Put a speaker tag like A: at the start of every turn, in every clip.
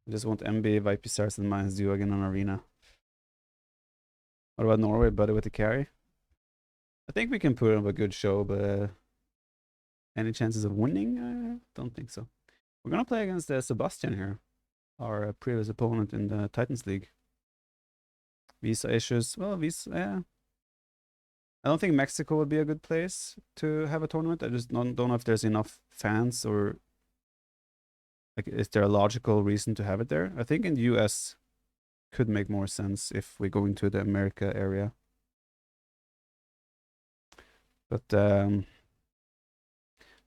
A: I just want MB, VIP stars, and Mines duo again on Arena. What about Norway, buddy, with the carry? I think we can put up a good show, but any chances of winning? I don't think so. We're gonna play against Sebastian here, our previous opponent in the Titans League. Visa issues. Well, visa, yeah. I don't think Mexico would be a good place to have a tournament. I just don't know if there's enough fans, or like, is there a logical reason to have it there? I think in the US could make more sense if we go into the America area. But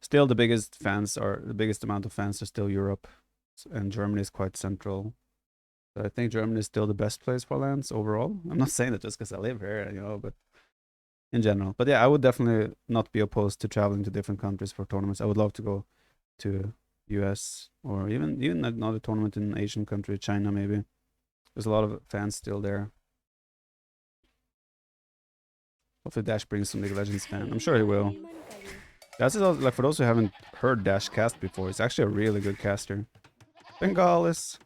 A: still, the biggest amount of fans are still Europe, and Germany is quite central. So I think Germany is still the best place for LANs overall. I'm not saying that just because I live here, you know, but in general. But yeah, I would definitely not be opposed to traveling to different countries for tournaments. I would love to go to US, or even another tournament in an Asian country, China maybe. There's a lot of fans still there. Hopefully Dash brings some League of Legends fan. I'm sure he will. That's also, like, for those who haven't heard Dash cast before, he's actually a really good caster. Bengalis.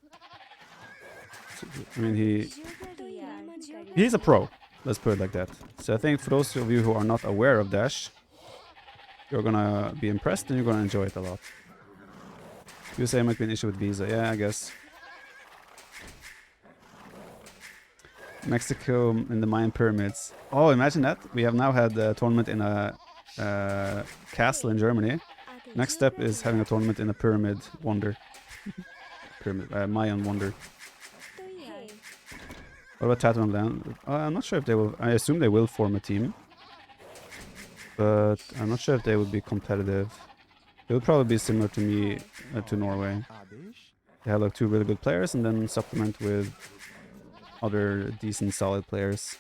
A: I mean, he's a pro. Let's put it like that. So I think for those of you who are not aware of Dash, you're gonna be impressed and you're gonna enjoy it a lot. You say it might be an issue with visa. Yeah, I guess. Mexico in the Mayan pyramids. Oh, imagine that. We have now had a tournament in a castle in Germany. Next step is having a tournament in a pyramid wonder. Mayan wonder. What about Tatooine Land? I'm not sure if they will. I assume they will form a team, but I'm not sure if they would be competitive. It would probably be similar to me to Norway. They have like 2 really good players and then supplement with other decent solid players.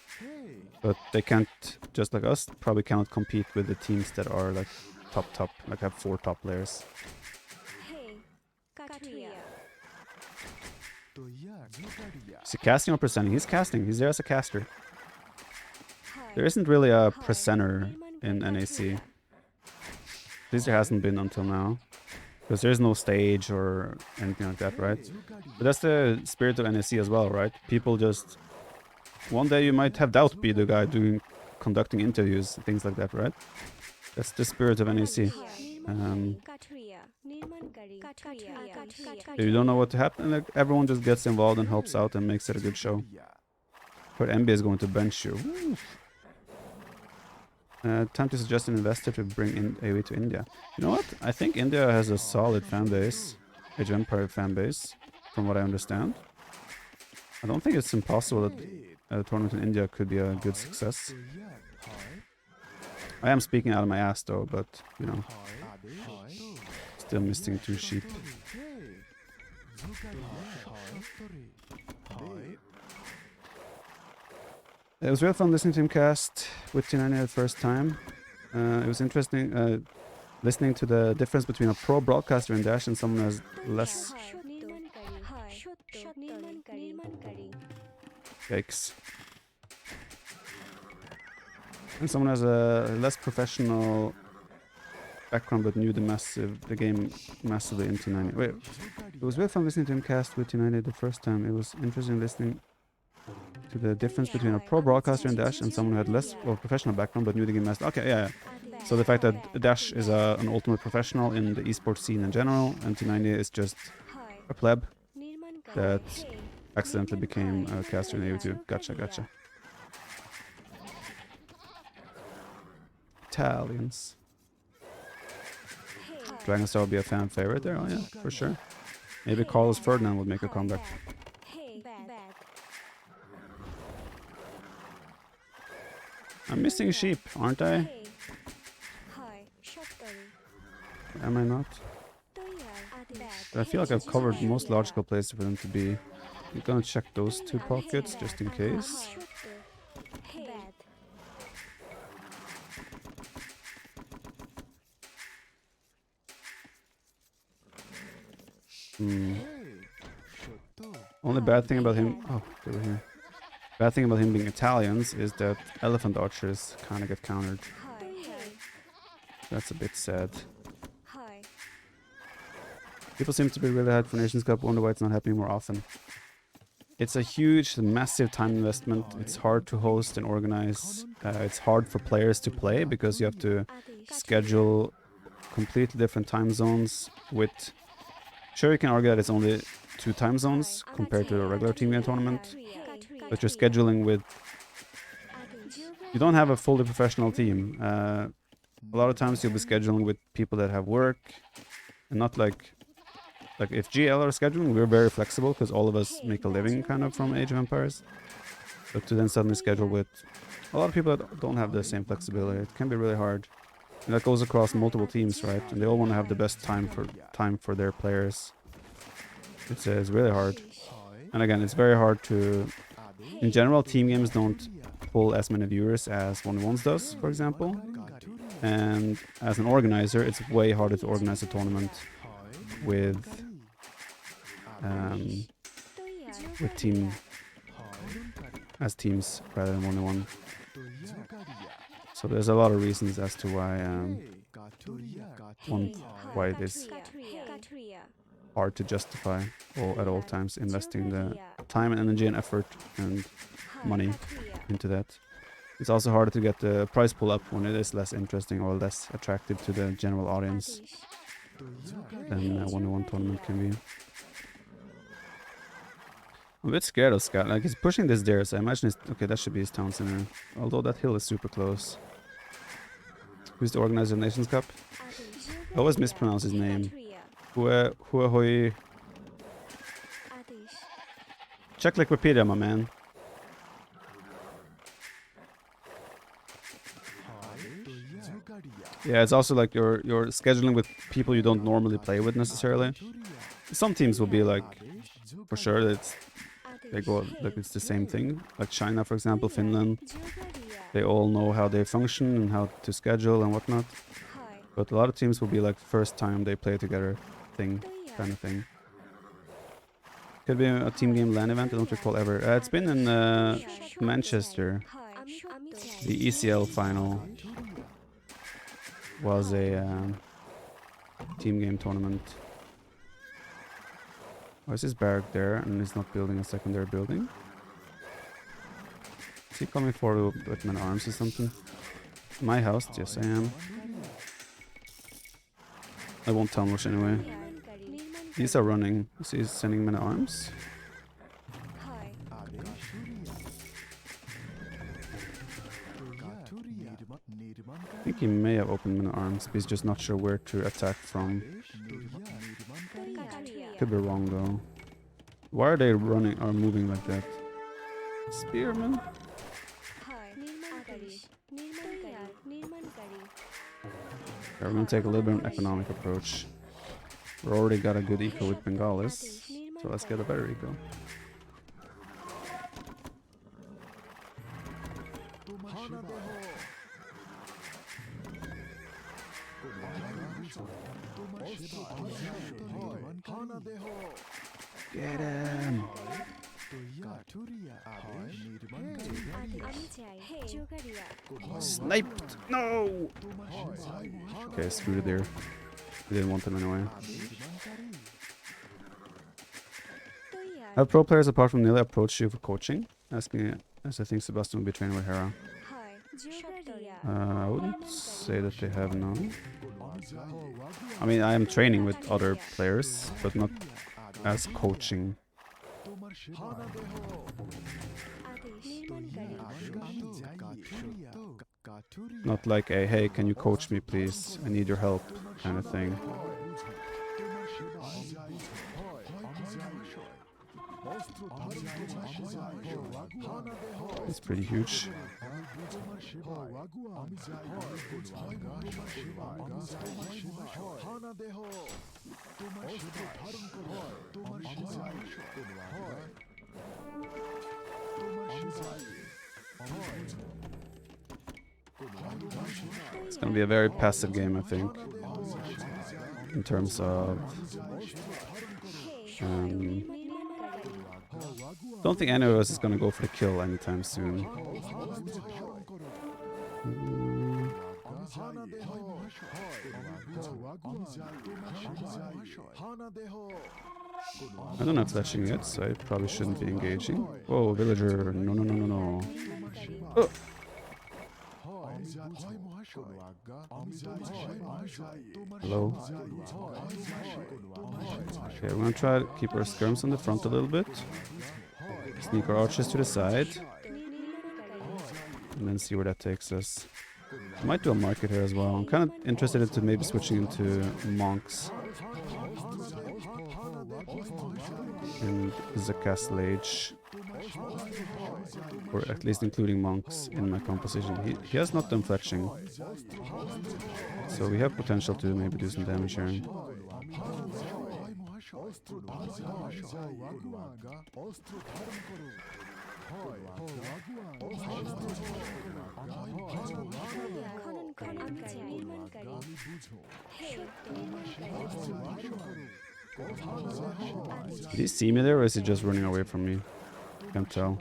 A: But they can't, just like us, probably cannot compete with the teams that are like top, like have 4 top players. Is he casting or presenting? He's casting. He's there as a caster. There isn't really a presenter in NAC. At least there hasn't been until now. Because there's no stage or anything like that, right? But that's the spirit of NAC as well, right? People just... One day you might have Doubt be the guy conducting interviews, things like that, right? That's the spirit of NAC. If you don't know what to happen, like, everyone just gets involved and helps out and makes it a good show. But MB is going to bench you. Time to suggest an investor to bring in AoE to India. You know what? I think India has a solid fan base. Age of Empire fan base, from what I understand. I don't think it's impossible that a tournament in India could be a good success. I am speaking out of my ass though, but, you know, still missing 2 sheep. It was real fun listening to him cast with T90 the first time. It was interesting listening to the difference between a pro broadcaster in Dash and someone who has less... Yikes. And someone has a less professional background but knew the game massively in T90. Wait, it was real fun listening to him cast with T90 the first time. It was interesting listening to the difference between a pro broadcaster in Dash and someone who had less of a professional background but knew the game master. Okay, yeah. So the fact that Dash is an ultimate professional in the esports scene in general, and T90 is just a pleb that accidentally became a caster in YouTube. Gotcha. Italians. Dragonstar will be a fan favorite there. Oh yeah, for sure. Maybe Carlos Ferdinand would make a comeback. I'm missing sheep, aren't I? Am I not? I feel like I've covered most logical places for them to be. I'm gonna check those 2 pockets just in case. Only bad thing about him... Oh, they were here. Bad thing about him being Italians is that elephant archers kind of get countered. That's a bit sad. People seem to be really hyped for Nations Cup. Wonder why it's not happening more often. It's a huge, massive time investment. It's hard to host and organize. It's hard for players to play because you have to schedule completely different time zones with... Sure, you can argue that it's only 2 time zones compared to a regular team game tournament, but you're scheduling with... You don't have a fully professional team. A lot of times you'll be scheduling with people that have work, and not like if GL are scheduling, we're very flexible because all of us make a living kind of from Age of Empires. But to then suddenly schedule with a lot of people that don't have the same flexibility, it can be really hard. And that goes across multiple teams, right? And they all want to have the best time for their players. It's really hard. And again, it's very hard to... In general, team games don't pull as many viewers as 1v1s does, for example. And as an organizer, it's way harder to organize a tournament with teams rather than 1v1. So there's a lot of reasons as to why it is hard to justify at all times investing the time and energy and effort and money into that. It's also harder to get the prize pool up when it is less interesting or less attractive to the general audience than a 1v1 tournament can be. I'm a bit scared of Scott. Like, he's pushing this there, so I imagine it's... Okay, that should be his town center. Although that hill is super close. Who's the organizer of Nations Cup? I always mispronounce his name. Huahoi. Check Wikipedia, my man. Yeah, it's also like you're scheduling with people you don't normally play with necessarily. Some teams will be like, for sure, they go like it's the same thing. Like China, for example, Finland. They all know how they function and how to schedule and whatnot. But a lot of teams will be like first time they play together kind of thing. Could be a team game LAN event, I don't recall ever. It's been in Manchester. The ECL final was a team game tournament. Why is this barrack there and he's not building a secondary building? Is he coming forward with men arms or something? My house? Yes, I am. I won't tell much anyway. These are running. Is he sending men arms? I think he may have opened men arms, but he's just not sure where to attack from. Could be wrong though. Why are they running or moving like that? Spearman? Yeah, we're gonna take a little bit of an economic approach. We already got a good eco with Bengalis, so let's get a better eco. Get him! Sniped! No! Okay, screw it there. We didn't want them anyway. Have pro players apart from Nila approached you for coaching? Asking as I think Sebastian will be training with Hera. I wouldn't say that they have, no. I mean, I am training with other players, but not as coaching. Not like a, hey, can you coach me please? I need your help kind of thing. It's pretty huge. It's gonna be a very passive game, I think, in terms of don't think any of us is gonna go for the kill anytime soon. I don't have fletching yet, so I probably shouldn't be engaging. Whoa, villager. No, no, no, no, no. Oh. Hello. Okay, we're gonna try to keep our skirms on the front a little bit. Sneak our archers to the side. And then see where that takes us. I might do a market here as well. I'm kind of interested into maybe switching into monks. And the castle age. Or at least including monks in my composition. He has not done fletching. So we have potential to maybe do some damage here. Did he see me there or is he just running away from me? Can't tell.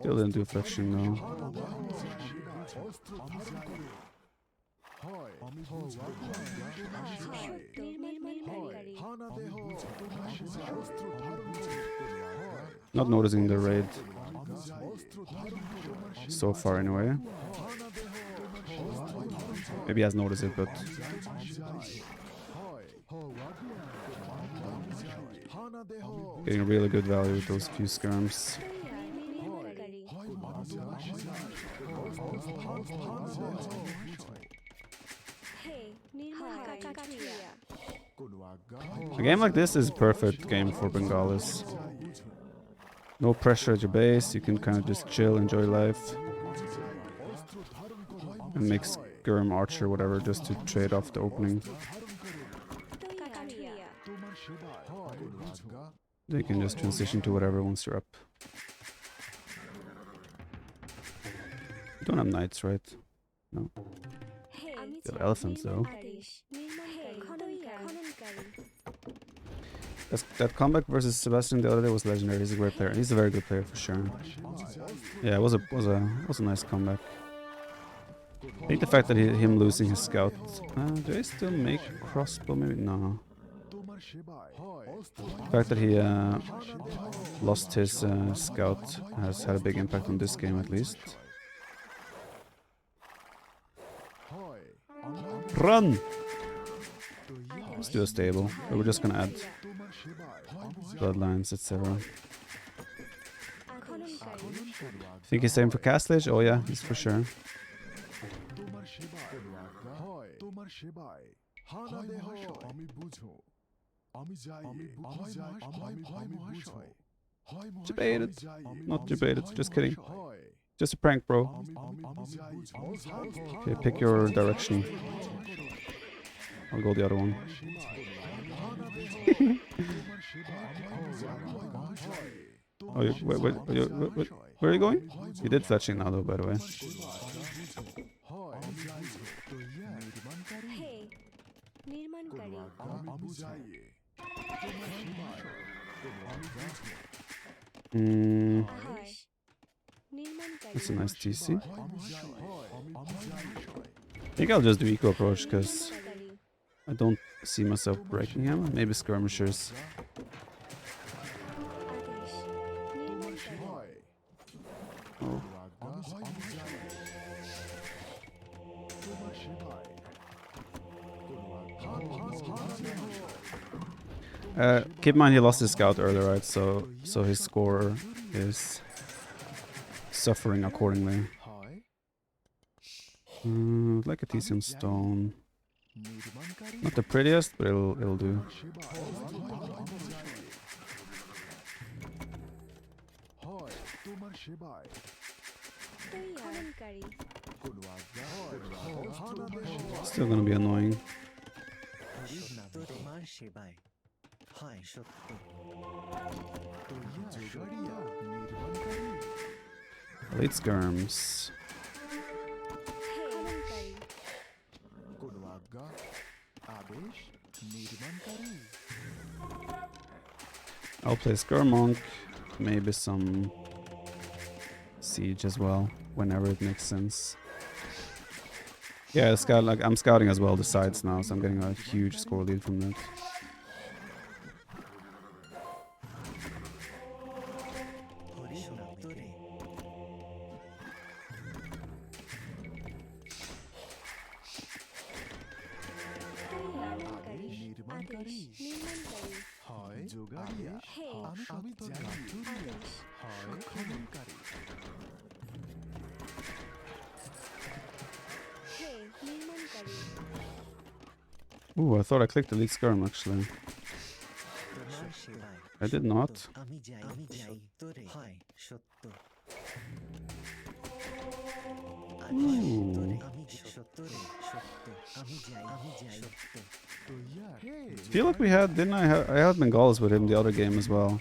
A: Still didn't do fletching though. Not noticing the raid so far anyway. Maybe he has noticed it, but getting really good value with those few skirms. A game like this is a perfect game for Bengalis. No pressure at your base, you can kind of just chill, enjoy life. And make skirm, archer, whatever, just to trade off the opening. Then you can just transition to whatever once you're up. You don't have knights, right? No. You have elephants though. That comeback versus Sebastian the other day was legendary. He's a great player. He's a very good player for sure. Yeah, it was a nice comeback. I think the fact that him losing his scout. Do I still make crossbow? Maybe no. The fact that he lost his scout has had a big impact on this game at least. Run! Let's do a stable, but we're just gonna add bloodlines, etc. Think he's saving for castlage? Oh yeah, he's for sure. Debated. Not debated, just kidding. Just a prank, bro. Okay, pick your direction. I'll go the other one. Oh, wait, where are you going? You did fletching now though, by the way. That's a nice TC. I think I'll just do eco approach because I don't see myself breaking him. Maybe skirmishers. Oh. Keep in mind he lost his scout earlier, right? So his score is suffering accordingly. Like a Tesium stone. Not the prettiest, but it'll do. Still gonna be annoying. Late skirms. I'll play Skirmonk, maybe some siege as well, whenever it makes sense. Yeah, scout, like I'm scouting as well the sides now, so I'm getting a huge score lead from that. Ooh, I thought I clicked delete skirm actually. I did not. Ooh. I feel like we had, didn't I? I had Bengalis with him the other game as well,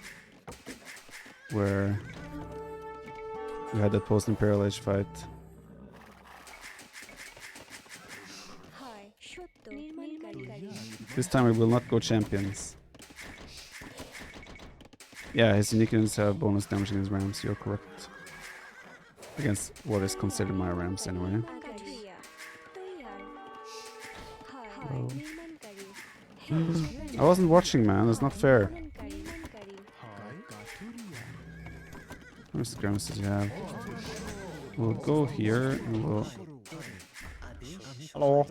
A: where we had that post-Imperial Age fight. This time we will not go champions. Yeah, his unique units have bonus damage against rams, you're correct. Against what is considered my rams anyway. Oh. I wasn't watching, man, that's not fair. How many skirms did you have? We'll go here and we'll... Hello.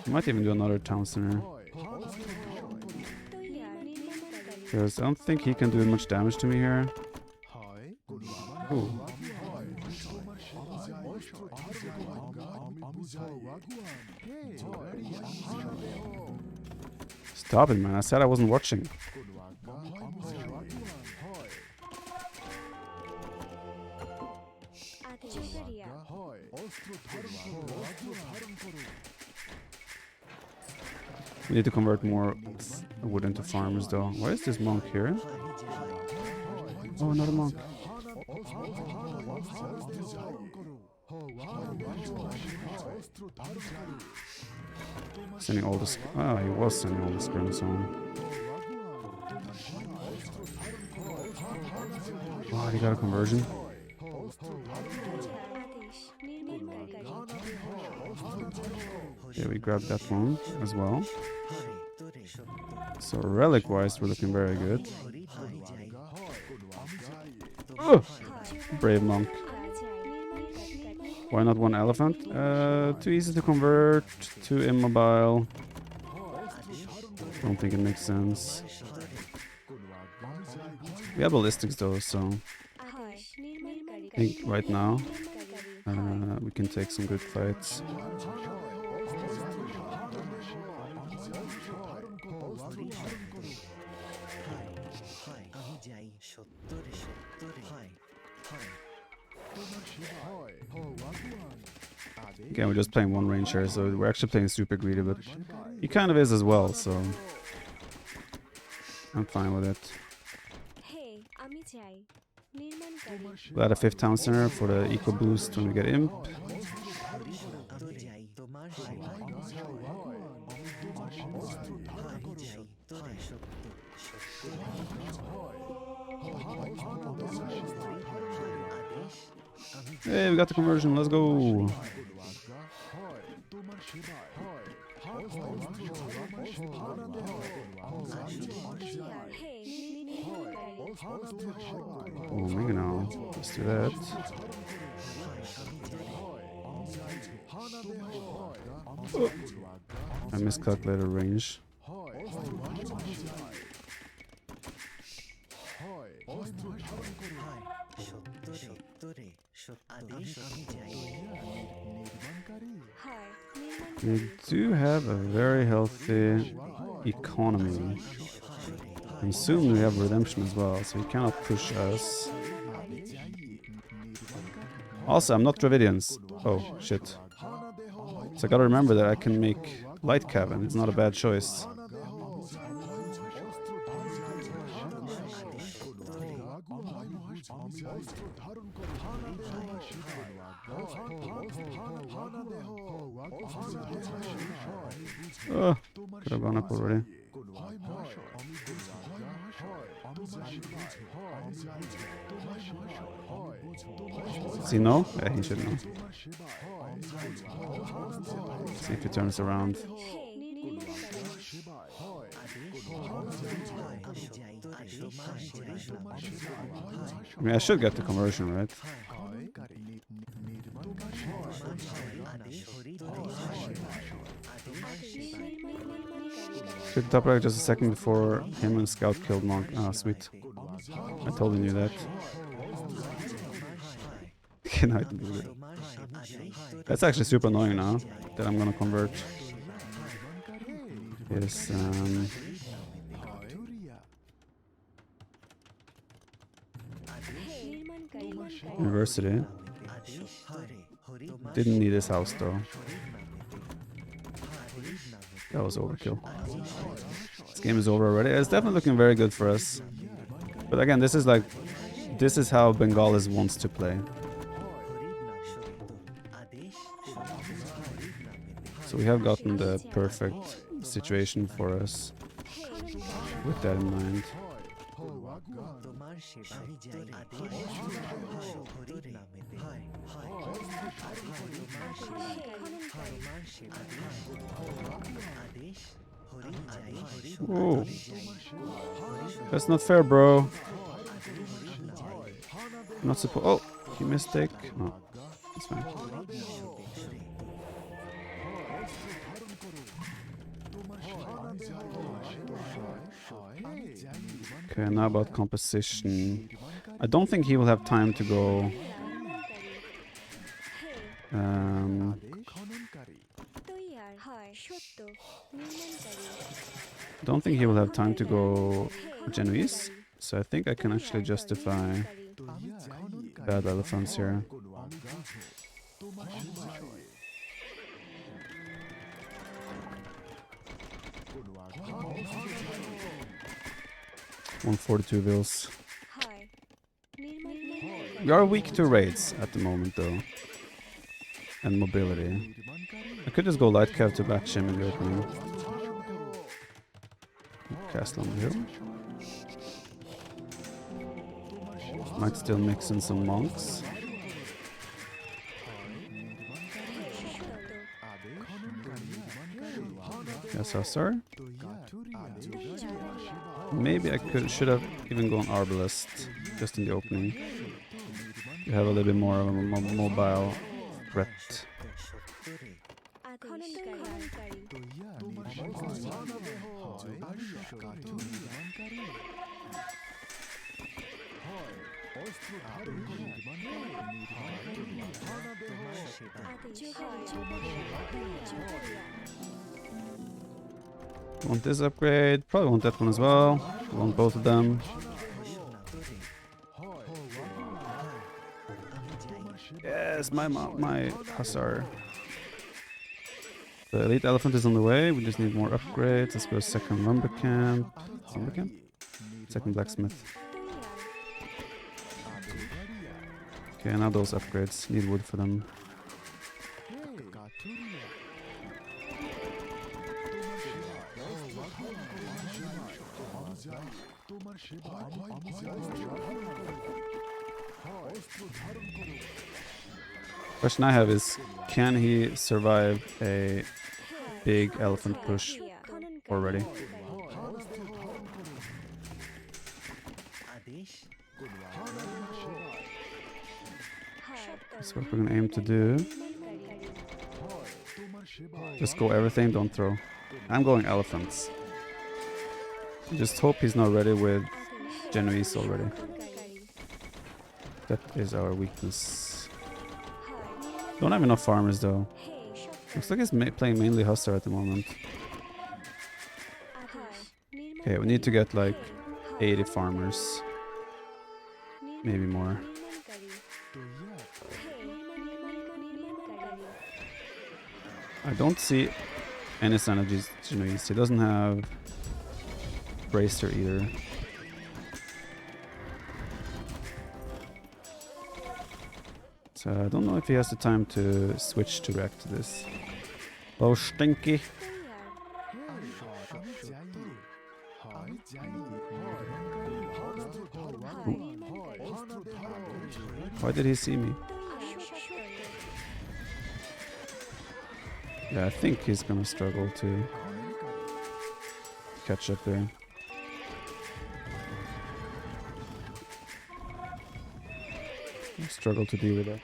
A: I might even do another town center. Because I don't think he can do much damage to me here. Ooh. Stop it, man. I said I wasn't watching. We need to convert more wood into farmers though. Why is this monk here? Oh, another monk. Sending all the... Oh, he was sending all the scrims on. Oh, he got a conversion. Yeah, we grabbed that one as well. So relic-wise, we're looking very good. Oh, brave monk. Why not one elephant? Too easy to convert, too immobile. Don't think it makes sense. We have ballistics though, so I think right now we can take some good fights. Again, we're just playing one range here, so we're actually playing super greedy, but he kind of is as well, so I'm fine with it. We'll add a 5th town center for the eco boost when we get imp. Hey, we got the conversion, let's go! Oh, maybe now. Let's do that. Oh. I miscalculated range. We do have a very healthy economy. And soon we have redemption as well, so he cannot push us. Also, I'm not Dravidians. Oh, shit. So I gotta remember that I can make light cabin. It's not a bad choice. Oh, could have gone up already. Does he know? Yeah, he should know. See if he turns around. I mean, I should get the conversion, right? Took top right just a second before him and Scout killed Monk. Ah, sweet. I totally knew that. Now I can do it. That's actually super annoying now that I'm gonna convert. Is University. Didn't need his house though. That was overkill. This game is over already. It's definitely looking very good for us. But again, this is how Bengalis wants to play. So we have gotten the perfect situation for us with that in mind. Whoa. That's not fair, bro. I'm not supposed. Oh, you mistake. No, it's fine. Okay, now about composition. I don't think he will have time to go. Don't think he will have time to go Genoese, so I think I can actually justify bad elephants here. 142 vills. We are weak to raids at the moment though. And mobility. I could just go light cav to back shim in the opening. Castle on the hill. Might still mix in some monks. Yes, sir. Maybe I should have even gone Arbalest just in the opening. You have a little bit more of a mobile threat. Want this upgrade, probably want that one as well. Want both of them. Yes, my Hussar. The elite elephant is on the way. We just need more upgrades. Let's go second lumber camp. Lumber camp? Second blacksmith. Okay, now those upgrades. Need wood for them. Question I have is, can he survive a big elephant push already? That's what we're gonna aim to do. Just go everything, don't throw. I'm going elephants. Just hope he's not ready with Genoese already. That is our weakness. Don't have enough farmers though. Looks like he's playing mainly Hussar at the moment. Okay, we need to get like 80 farmers. Maybe more. I don't see any sign of Genoese. He doesn't have Bracer either. So I don't know if he has the time to switch to react to this. Oh, stinky. Why did he see me? Yeah, I think he's gonna struggle to catch up there. Struggle to deal with that.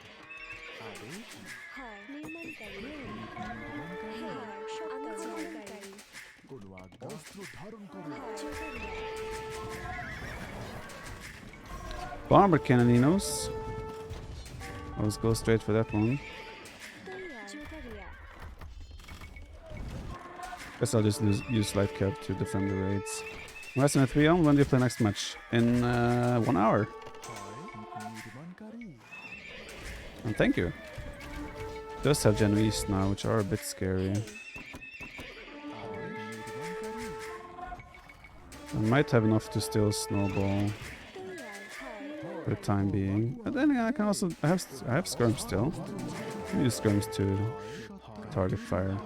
A: Bomber cannoninos. Let's go straight for that one. Guess I'll just use light cap to defend the raids. Less than a 3 on. When do you play next match? In 1 hour. And thank you. It does have Genoese now, which are a bit scary. I might have enough to still snowball for the time being. But then again, I can also I have skirms still. I use skirms to target fire.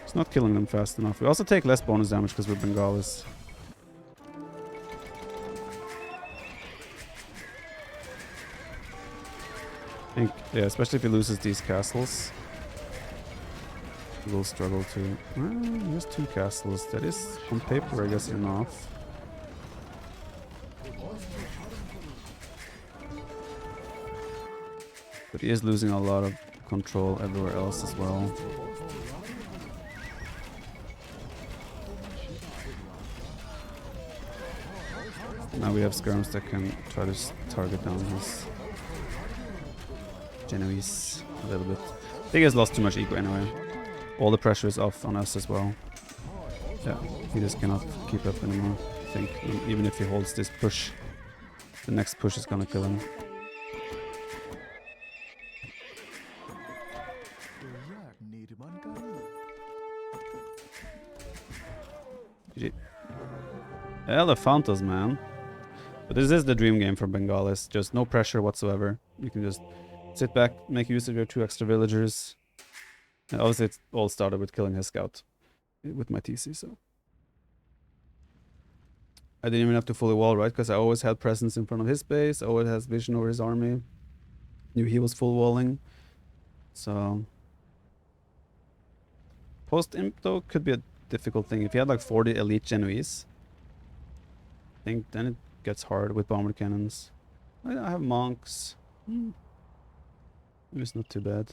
A: It's not killing them fast enough. We also take less bonus damage because we're Bengalis. I think, yeah, especially if he loses these castles, he will struggle to. He has 2 castles. That is, on paper, I guess, enough. But he is losing a lot of control everywhere else as well. Now we have skirms that can try to target down his Genoese a little bit. I think he's lost too much ego anyway. All the pressure is off on us as well. Yeah, he just cannot keep up anymore. I think even if he holds this push, the next push is gonna kill him. GG. Elephantos, man. But this is the dream game for Bengalis. Just no pressure whatsoever. You can just sit back, make use of your 2 extra villagers. And obviously it all started with killing his scout with my TC, so. I didn't even have to fully wall, right? Because I always had presence in front of his base. I always had vision over his army. Knew he was full walling. So. Post-imp though could be a difficult thing. If you had like 40 elite Genoese, I think then it gets hard with bomber cannons. I have monks. Maybe it's not too bad.